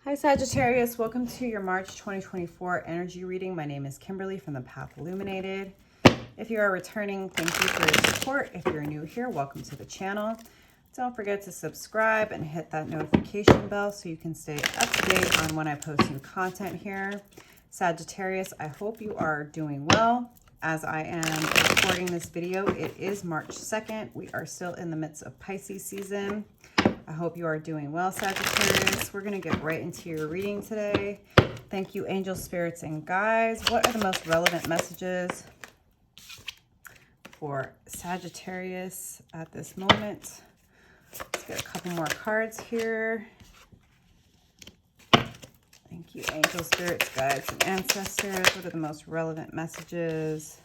Hi Sagittarius, welcome to your March 2024 energy reading. My name is Kimberly from the Path Illuminated. If you are returning, thank you for your support. If you're new here, welcome to the channel. Don't forget to subscribe and hit that notification bell so you can stay up to date on when I post new content here. Sagittarius, I hope you are doing well. As I am recording this video, it is March 2nd. We are still in the midst of Pisces season. I hope you are doing well, Sagittarius. We're going to get right into your reading today. Thank you, angels, spirits, and guides. What are the most relevant messages for Sagittarius at this moment? Let's get a couple more cards here. Thank you, angels, spirits, guides, and ancestors. What are the most relevant messages?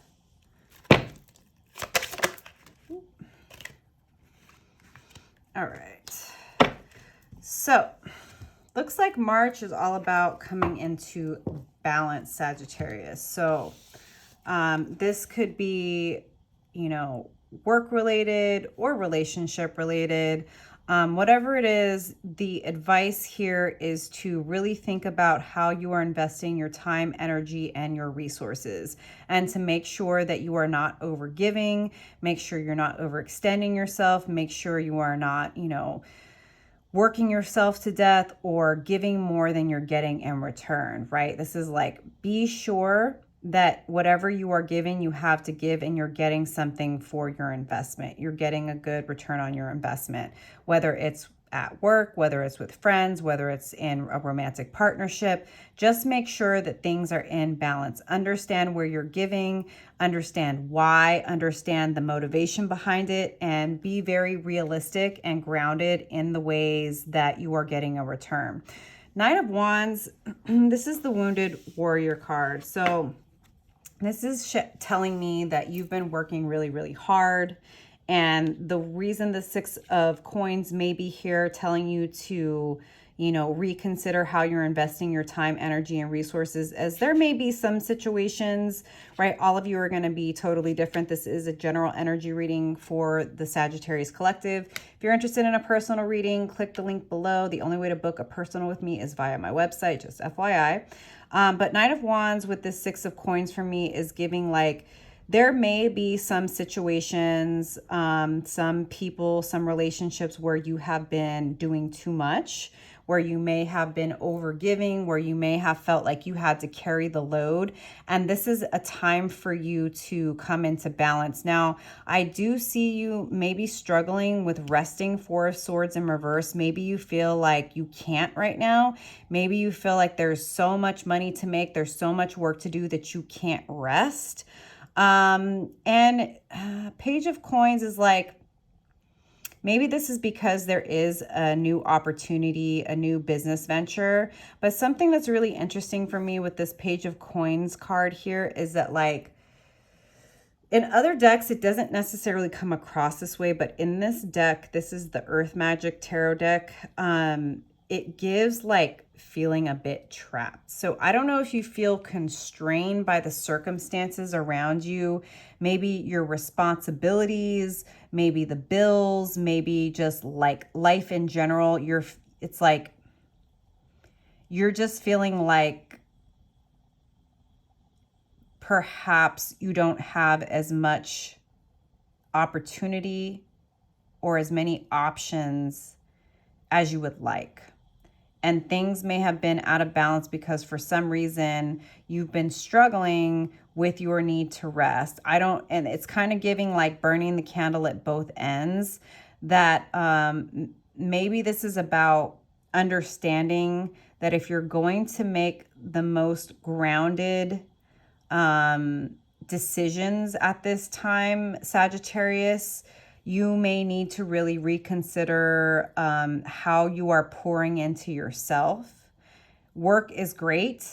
All right. So, looks like March is all about coming into balance, Sagittarius. So, this could be, work related or relationship related. Whatever it is, the advice here is to really think about how you are investing your time, energy, and your resources, and to make sure that you are not overgiving, make sure you're not overextending yourself, make sure you are not, working yourself to death or giving more than you're getting in return, right? This is like, be sure that whatever you are giving, you have to give, and you're getting something for your investment. You're getting a good return on your investment, whether it's at work, whether it's with friends, whether it's in a romantic partnership. Just make sure that things are in balance. Understand where you're giving, understand why, understand the motivation behind it, and be very realistic and grounded in the ways that you are getting a return. Knight of Wands, this is the Wounded Warrior card. So this is telling me that you've been working really, really hard. And the reason the Six of Coins may be here telling you to, reconsider how you're investing your time, energy, and resources, as there may be some situations, right? All of you are going to be totally different. This is a general energy reading for the Sagittarius Collective. If you're interested in a personal reading, click the link below. The only way to book a personal with me is via my website, just FYI. But Knight of Wands with this Six of Coins for me is giving like, there may be some situations, some people, some relationships where you have been doing too much, where you may have been overgiving, where you may have felt like you had to carry the load. And this is a time for you to come into balance. Now, I do see you maybe struggling with resting. Four of Swords in reverse. Maybe you feel like you can't right now. Maybe you feel like there's so much money to make, there's so much work to do that you can't rest. Page of Coins is like, maybe this is because there is a new opportunity, a new business venture. But something that's really interesting for me with this Page of Coins card here is that, like, in other decks, it doesn't necessarily come across this way, but in this deck, this is the Earth Magic Tarot deck. It gives like feeling a bit trapped. So I don't know if you feel constrained by the circumstances around you, maybe your responsibilities, maybe the bills, maybe just like life in general. It's like you're just feeling like perhaps you don't have as much opportunity or as many options as you would like. And things may have been out of balance because for some reason you've been struggling with your need to rest. And it's kind of giving like burning the candle at both ends, that maybe this is about understanding that if you're going to make the most grounded decisions at this time, Sagittarius, you may need to really reconsider how you are pouring into yourself. Work is great.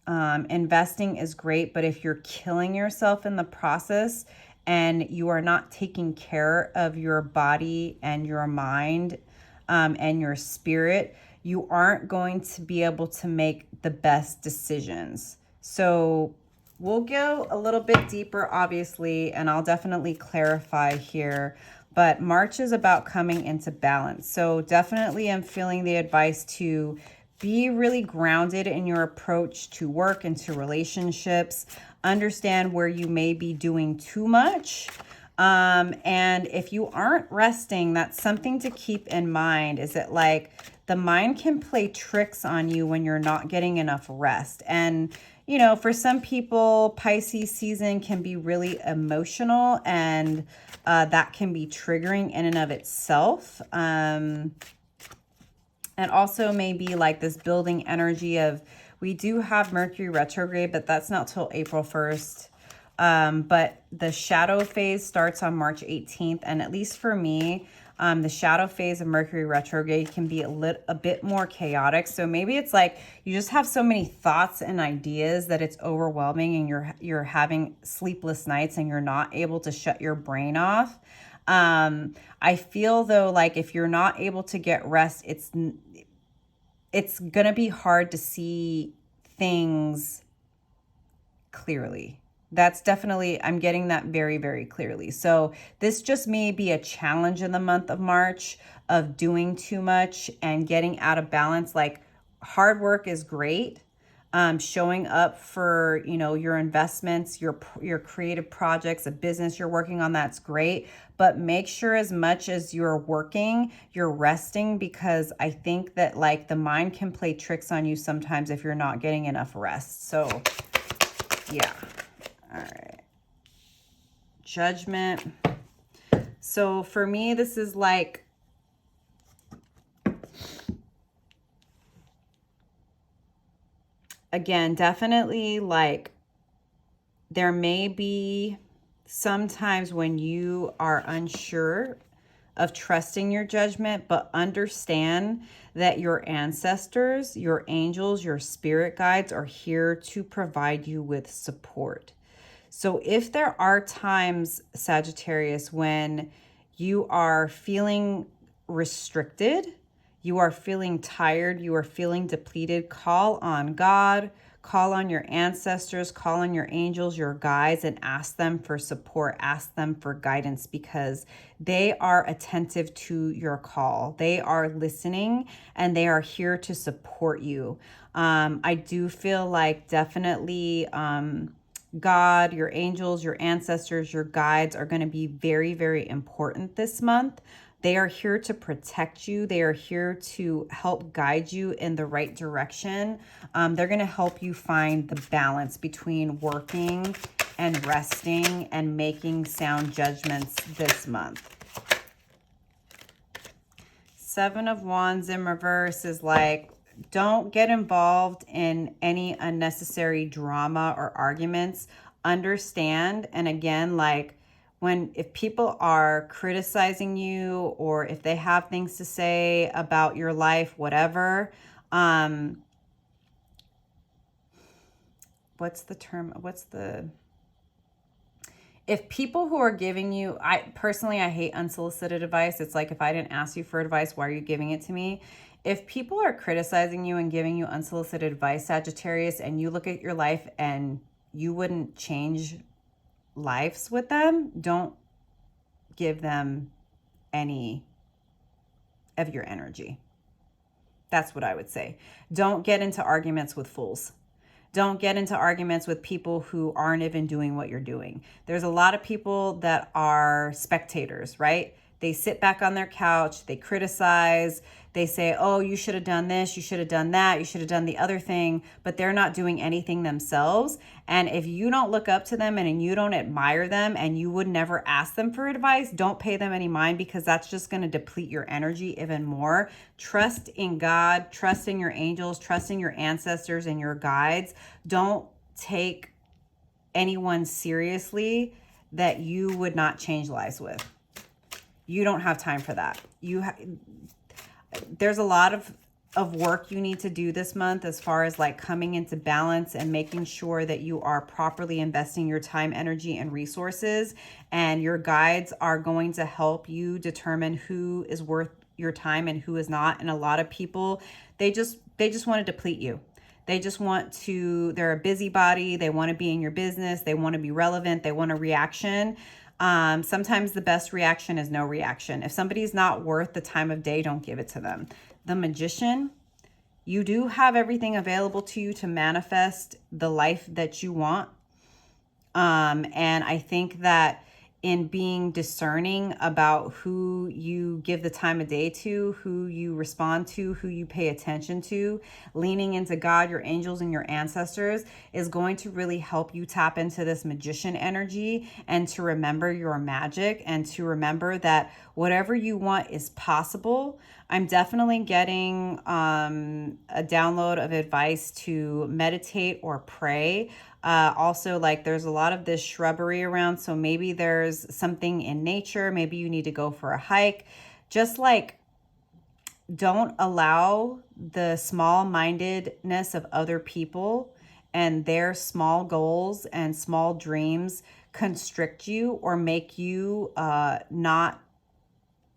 Investing is great. But if you're killing yourself in the process and you are not taking care of your body and your mind and your spirit, you aren't going to be able to make the best decisions. So we'll go a little bit deeper, obviously, and I'll definitely clarify here. But March is about coming into balance. So definitely I'm feeling the advice to be really grounded in your approach to work and to relationships. Understand where you may be doing too much. And if you aren't resting, that's something to keep in mind, is that like the mind can play tricks on you when you're not getting enough rest. And, you know, for some people, Pisces season can be really emotional, and that can be triggering in and of itself. And also maybe like this building energy of, we do have Mercury retrograde, but that's not till April 1st. But the shadow phase starts on March 18th. And at least for me, the shadow phase of Mercury retrograde can be a bit more chaotic. So maybe it's like you just have so many thoughts and ideas that it's overwhelming, and you're having sleepless nights and you're not able to shut your brain off. I feel though, like if you're not able to get rest, it's going to be hard to see things clearly. That's definitely, I'm getting that very, very clearly. So this just may be a challenge in the month of March of doing too much and getting out of balance. Like, hard work is great. Showing up for, you know, your investments, your creative projects, a business you're working on, that's great. But make sure as much as you're working, you're resting, because I think that like the mind can play tricks on you sometimes if you're not getting enough rest. So yeah. All right. Judgment. So for me, this is like, again, definitely like there may be sometimes when you are unsure of trusting your judgment, but understand that your ancestors, your angels, your spirit guides are here to provide you with support. So if there are times, Sagittarius, when you are feeling restricted, you are feeling tired, you are feeling depleted, call on God, call on your ancestors, call on your angels, your guides, and ask them for support, ask them for guidance, because they are attentive to your call. They are listening and they are here to support you. I do feel like definitely God, your angels, your ancestors, your guides are going to be very, very important this month. They are here to protect you. They are here to help guide you in the right direction. They're going to help you find the balance between working and resting and making sound judgments this month. Seven of Wands in reverse is like, don't get involved in any unnecessary drama or arguments. Understand, and again, like, if people are criticizing you, or if they have things to say about your life, whatever, if people who are giving you, I hate unsolicited advice. It's like, if I didn't ask you for advice, why are you giving it to me? If people are criticizing you and giving you unsolicited advice, Sagittarius, and you look at your life and you wouldn't change lives with them, don't give them any of your energy. That's what I would say. Don't get into arguments with fools. Don't get into arguments with people who aren't even doing what you're doing. There's a lot of people that are spectators, right? They sit back on their couch, they criticize, they say, oh, you should have done this, you should have done that, you should have done the other thing, but they're not doing anything themselves. And if you don't look up to them and you don't admire them and you would never ask them for advice, don't pay them any mind, because that's just going to deplete your energy even more. Trust in God, trust in your angels, trust in your ancestors and your guides. Don't take anyone seriously that you would not change lives with. You don't have time for that. There's a lot of work you need to do this month as far as like coming into balance and making sure that you are properly investing your time, energy, and resources. And your guides are going to help you determine who is worth your time and who is not. And a lot of people, they just want to deplete you. They're a busybody. They want to be in your business. They want to be relevant. They want a reaction. Sometimes the best reaction is no reaction. If somebody's not worth the time of day, don't give it to them. The Magician, you do have everything available to you to manifest the life that you want. And I think that in being discerning about who you give the time of day to, who you respond to, who you pay attention to, leaning into God, your angels, and your ancestors is going to really help you tap into this magician energy and to remember your magic and to remember that whatever you want is possible. I'm definitely getting a download of advice to meditate or pray. Also, like, there's a lot of this shrubbery around, so maybe there's something in nature. Maybe you need to go for a hike. Just like, don't allow the small-mindedness of other people and their small goals and small dreams constrict you or make you not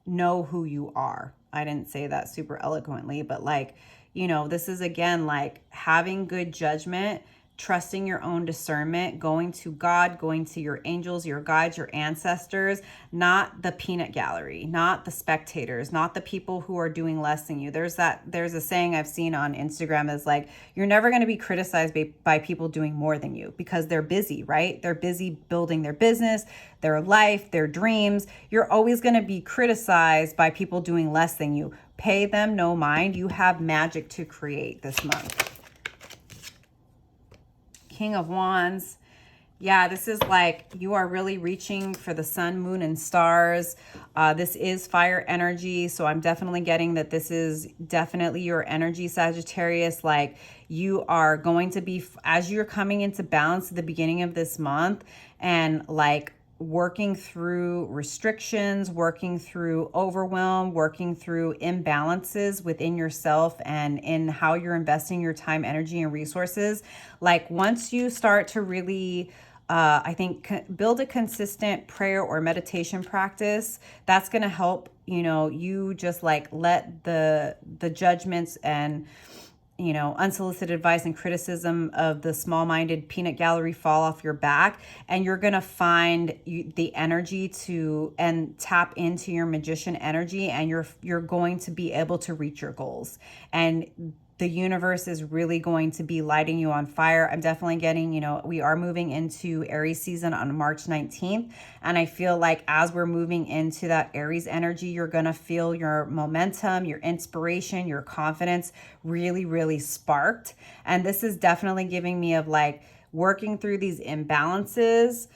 know who you are. I didn't say that super eloquently, but like, you know, this is again like having good judgment, trusting your own discernment, going to God, going to your angels, your guides, your ancestors, not the peanut gallery, not the spectators, not the people who are doing less than you. There's a saying I've seen on Instagram is like, you're never going to be criticized by people doing more than you because they're busy, right? They're busy building their business, their life, their dreams. You're always going to be criticized by people doing less than you. Pay them no mind. You have magic to create this month. King of Wands. Yeah, this is like you are really reaching for the sun, moon, and stars. This is fire energy. So I'm definitely getting that this is definitely your energy, Sagittarius. Like you are going to be, as you're coming into balance at the beginning of this month and like working through restrictions, working through overwhelm, working through imbalances within yourself and in how you're investing your time, energy, and resources. Like once you start to really, I think, build a consistent prayer or meditation practice, that's going to help, you know, you just like let the judgments and, you know, unsolicited advice and criticism of the small-minded peanut gallery fall off your back, and you're going to find the energy to and tap into your magician energy, and you're going to be able to reach your goals. And the universe is really going to be lighting you on fire. I'm definitely getting, you know, we are moving into Aries season on March 19th. And I feel like as we're moving into that Aries energy, you're going to feel your momentum, your inspiration, your confidence really, really sparked. And this is definitely giving me of like working through these imbalances,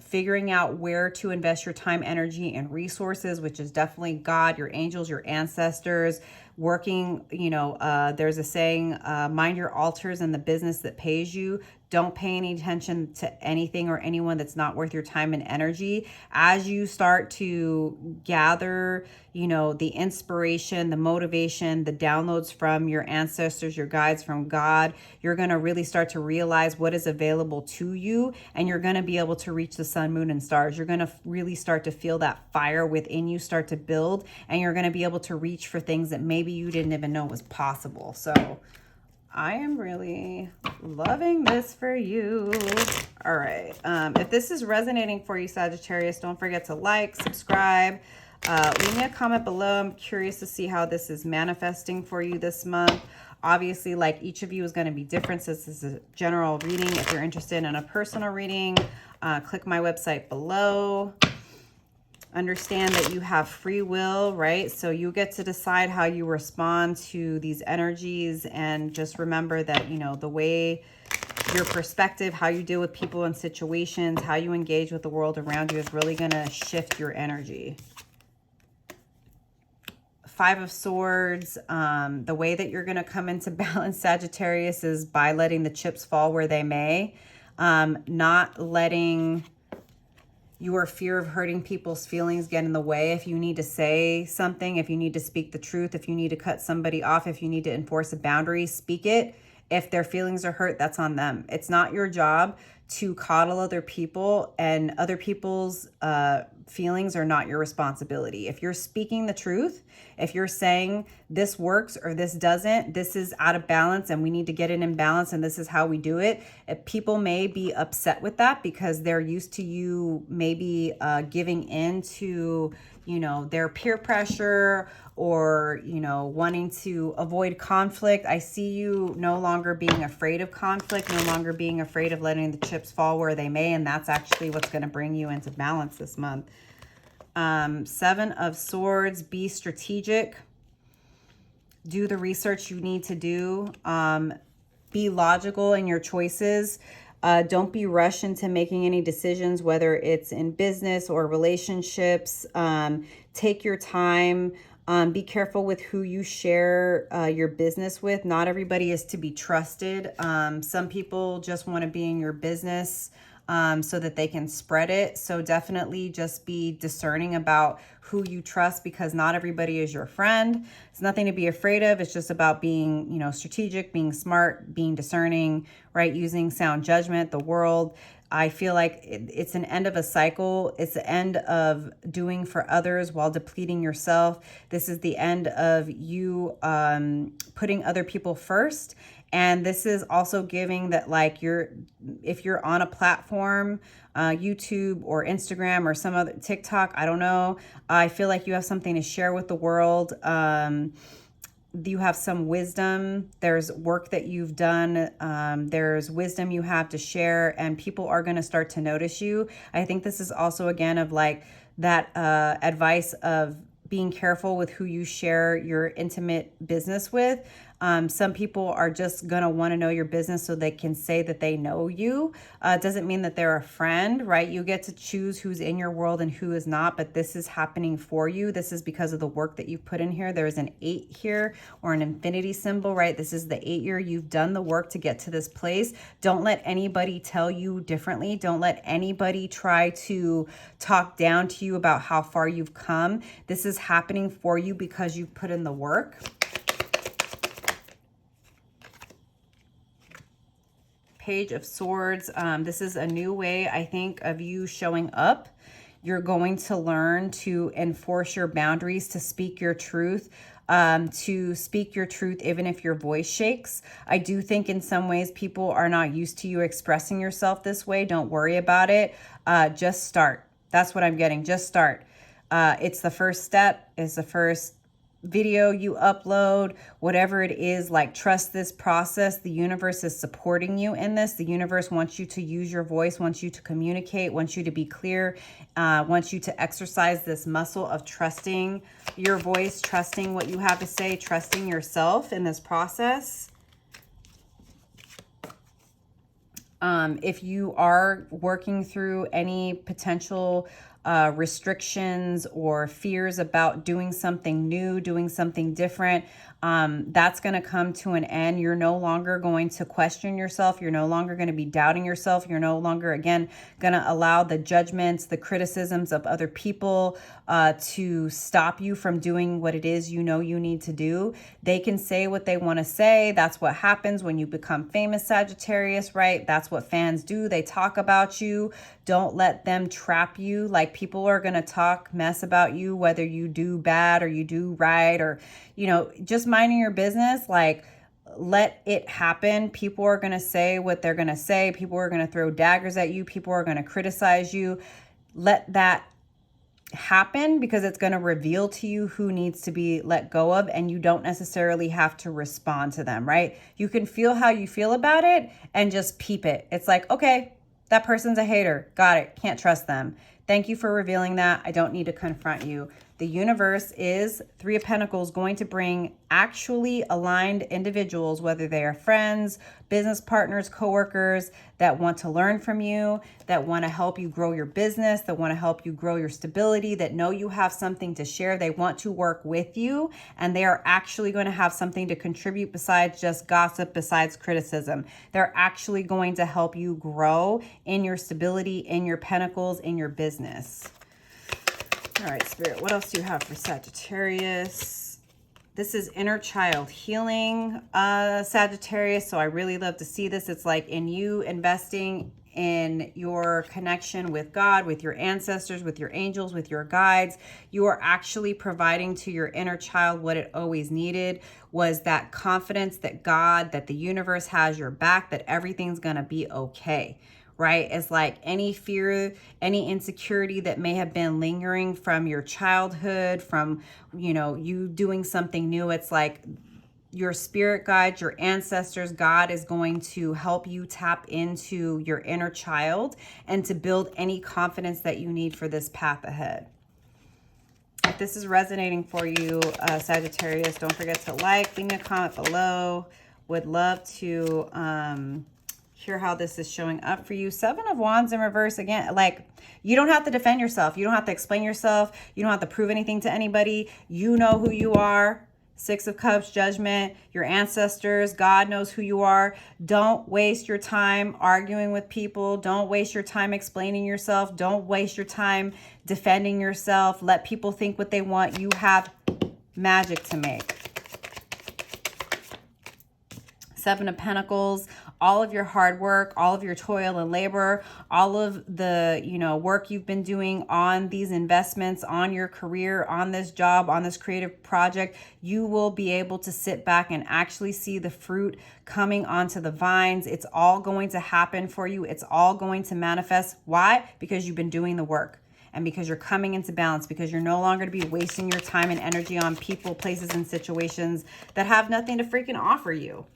figuring out where to invest your time, energy, and resources, which is definitely God, your angels, your ancestors, working, you know, there's a saying, mind your altars and the business that pays you. Don't pay any attention to anything or anyone that's not worth your time and energy. As you start to gather, you know, the inspiration, the motivation, the downloads from your ancestors, your guides, from God, you're going to really start to realize what is available to you, and you're going to be able to reach the sun, moon, and stars. You're going to really start to feel that fire within you start to build, and you're going to be able to reach for things that maybe you didn't even know was possible. So I am really loving this for you. All right. If this is resonating for you, Sagittarius, don't forget to like, subscribe, leave me a comment below. I'm curious to see how this is manifesting for you this month. Obviously, like each of you is going to be different. So this is a general reading. If you're interested in a personal reading, click my website below. Understand that you have free will, right? So you get to decide how you respond to these energies, and just remember that, you know, the way your perspective, how you deal with people and situations, how you engage with the world around you is really going to shift your energy. Five of Swords, the way that you're going to come into balance, Sagittarius, is by letting the chips fall where they may, not letting your fear of hurting people's feelings get in the way. If you need to say something, if you need to speak the truth, if you need to cut somebody off, if you need to enforce a boundary, speak it. If their feelings are hurt, that's on them. It's not your job to coddle other people, and other people's feelings are not your responsibility. If you're speaking the truth, if you're saying this works or this doesn't, this is out of balance and we need to get it in balance and this is how we do it, people may be upset with that because they're used to you maybe giving in to you know, their peer pressure or, you know, wanting to avoid conflict. I see you no longer being afraid of conflict, no longer being afraid of letting the chips fall where they may. And that's actually what's going to bring you into balance this month. 7 of Swords, be strategic. Do the research you need to do. Be logical in your choices. Don't be rushed into making any decisions, whether it's in business or relationships. Take your time. Be careful with who you share your business with. Not everybody is to be trusted. Some people just want to be in your business so that they can spread it. So definitely just be discerning about who you trust, because not everybody is your friend. It's nothing to be afraid of. It's just about being, you know, strategic, being smart, being discerning, right? Using sound judgment, the world. I feel like it's an end of a cycle. It's the end of doing for others while depleting yourself. This is the end of you putting other people first. And this is also giving that, like, if you're on a platform, YouTube or Instagram or some other TikTok, I don't know. I feel like you have something to share with the world. You have some wisdom. There's work that you've done. There's wisdom you have to share, and people are going to start to notice you. I think this is also, again, of like that advice of being careful with who you share your intimate business with. Some people are just going to want to know your business so they can say that they know you. It doesn't mean that they're a friend, right? You get to choose who's in your world and who is not, but this is happening for you. This is because of the work that you've put in here. There's an 8 here, or an infinity symbol, right? This is the 8 year. You've done the work to get to this place. Don't let anybody tell you differently. Don't let anybody try to talk down to you about how far you've come. This is happening for you because you've put in the work. Page of Swords. This is a new way, I think, of you showing up. You're going to learn to enforce your boundaries, to speak your truth, even if your voice shakes. I do think in some ways people are not used to you expressing yourself this way. Don't worry about it. Just start. That's what I'm getting. Just start. It's the first step. It's the first video you upload, whatever it is. Like, trust this process. The universe is supporting you in this. The universe wants you to use your voice, wants you to communicate, wants you to be clear, wants you to exercise this muscle of trusting your voice, trusting what you have to say, trusting yourself in this process. If you are working through any potential restrictions or fears about doing something new, doing something different, that's going to come to an end. You're no longer going to question yourself. You're no longer going to be doubting yourself. You're no longer, again, going to allow the judgments, the criticisms of other people to stop you from doing what it is you know you need to do. They can say what they want to say. That's what happens when you become famous, Sagittarius, right? That's what fans do. They talk about you. Don't let them trap you. Like, people are going to talk mess about you, whether you do bad or you do right, or, you know, just minding your business. Like, let it happen. People are going to say what they're going to say. People are going to throw daggers at you. People are going to criticize you. Let that happen, because it's going to reveal to you who needs to be let go of, and you don't necessarily have to respond to them, right? You can feel how you feel about it and just peep it. It's like, okay, that person's a hater. Got it. Can't trust them. Thank you for revealing that. I don't need to confront you. The universe is 3 of Pentacles going to bring actually aligned individuals, whether they are friends, business partners, coworkers, that want to learn from you, that want to help you grow your business, that want to help you grow your stability, that know you have something to share. They want to work with you, and they are actually going to have something to contribute besides just gossip, besides criticism. They're actually going to help you grow in your stability, in your pentacles, in your business. All right, Spirit, what else do you have for Sagittarius? This is inner child healing, Sagittarius. So I really love to see this. It's like in you investing in your connection with God, with your ancestors, with your angels, with your guides. You are actually providing to your inner child what it always needed, was that confidence that God, that the universe has your back, that everything's going to be okay. right? It's like any fear, any insecurity that may have been lingering from your childhood, from, you know, you doing something new. It's like your spirit guides, your ancestors, God is going to help you tap into your inner child and to build any confidence that you need for this path ahead. If this is resonating for you, Sagittarius, don't forget to like, leave me a comment below. Would love to hear how this is showing up for you. 7 of Wands in reverse again. Like, you don't have to defend yourself. You don't have to explain yourself. You don't have to prove anything to anybody. You know who you are. 6 of Cups, Judgment, your ancestors, God knows who you are. Don't waste your time arguing with people. Don't waste your time explaining yourself. Don't waste your time defending yourself. Let people think what they want. You have magic to make. 7 of Pentacles, all of your hard work, all of your toil and labor, all of the, you know, work you've been doing on these investments, on your career, on this job, on this creative project, you will be able to sit back and actually see the fruit coming onto the vines. It's all going to happen for you. It's all going to manifest. Why? Because you've been doing the work. And because you're coming into balance, because you're no longer to be wasting your time and energy on people, places, and situations that have nothing to freaking offer you.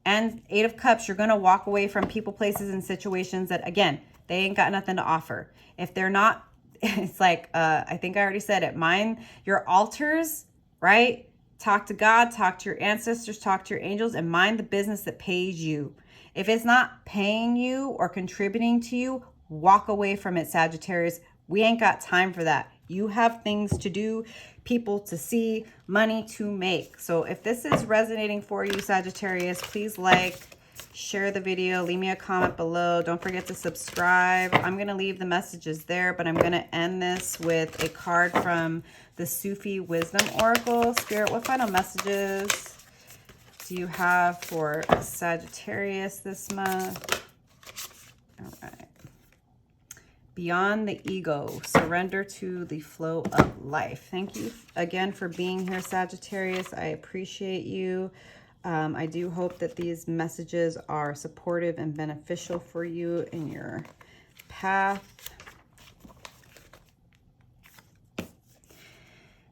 And 8 of Cups, you're going to walk away from people, places, and situations that, again, they ain't got nothing to offer. If they're not, it's like, I think I already said it. Mind your altars, right? Talk to God, talk to your ancestors, talk to your angels, and mind the business that pays you. If it's not paying you or contributing to you, walk away from it, Sagittarius. We ain't got time for that. You have things to do, people to see, money to make. So if this is resonating for you, Sagittarius, please like, share the video, leave me a comment below. Don't forget to subscribe. I'm going to leave the messages there, but I'm going to end this with a card from the Sufi Wisdom Oracle. Spirit, what final messages do you have for Sagittarius this month? All right. Beyond the ego, surrender to the flow of life. Thank you again for being here, Sagittarius. I appreciate you. I do hope that these messages are supportive and beneficial for you in your path.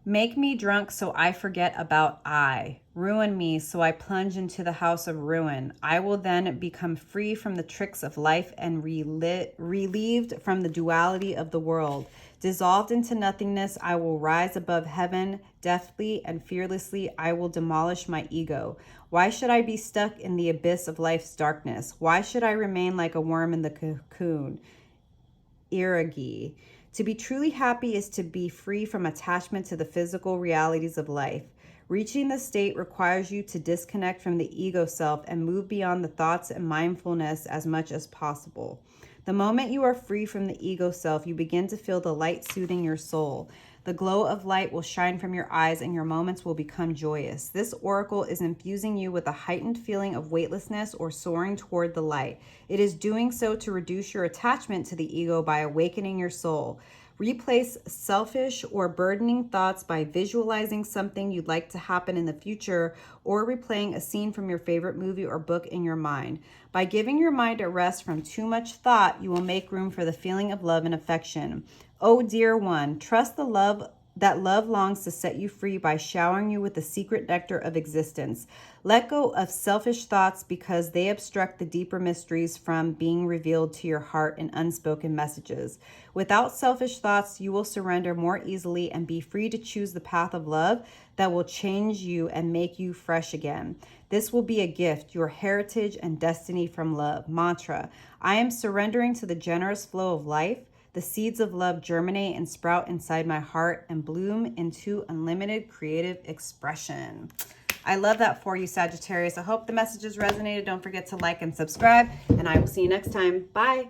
Make me drunk so I forget about I. Ruin me so I plunge into the house of ruin. I will then become free from the tricks of life and relieved from the duality of the world. Dissolved into nothingness, I will rise above heaven. Deftly and fearlessly, I will demolish my ego. Why should I be stuck in the abyss of life's darkness? Why should I remain like a worm in the cocoon? Iragi. To be truly happy is to be free from attachment to the physical realities of life. Reaching this state requires you to disconnect from the ego self and move beyond the thoughts and mindfulness as much as possible. The moment you are free from the ego self, you begin to feel the light soothing your soul. The glow of light will shine from your eyes and your moments will become joyous. This oracle is infusing you with a heightened feeling of weightlessness or soaring toward the light. It is doing so to reduce your attachment to the ego by awakening your soul. Replace selfish or burdening thoughts by visualizing something you'd like to happen in the future or replaying a scene from your favorite movie or book in your mind. By giving your mind a rest from too much thought, you will make room for the feeling of love and affection. Oh, dear one, trust the love that love longs to set you free by showering you with the secret nectar of existence. Let go of selfish thoughts because they obstruct the deeper mysteries from being revealed to your heart in unspoken messages. Without selfish thoughts, you will surrender more easily and be free to choose the path of love that will change you and make you fresh again. This will be a gift, your heritage and destiny from love. Mantra: I am surrendering to the generous flow of life. The seeds of love germinate and sprout inside my heart and bloom into unlimited creative expression. I love that for you, Sagittarius. I hope the messages resonated. Don't forget to like and subscribe, and I will see you next time. Bye.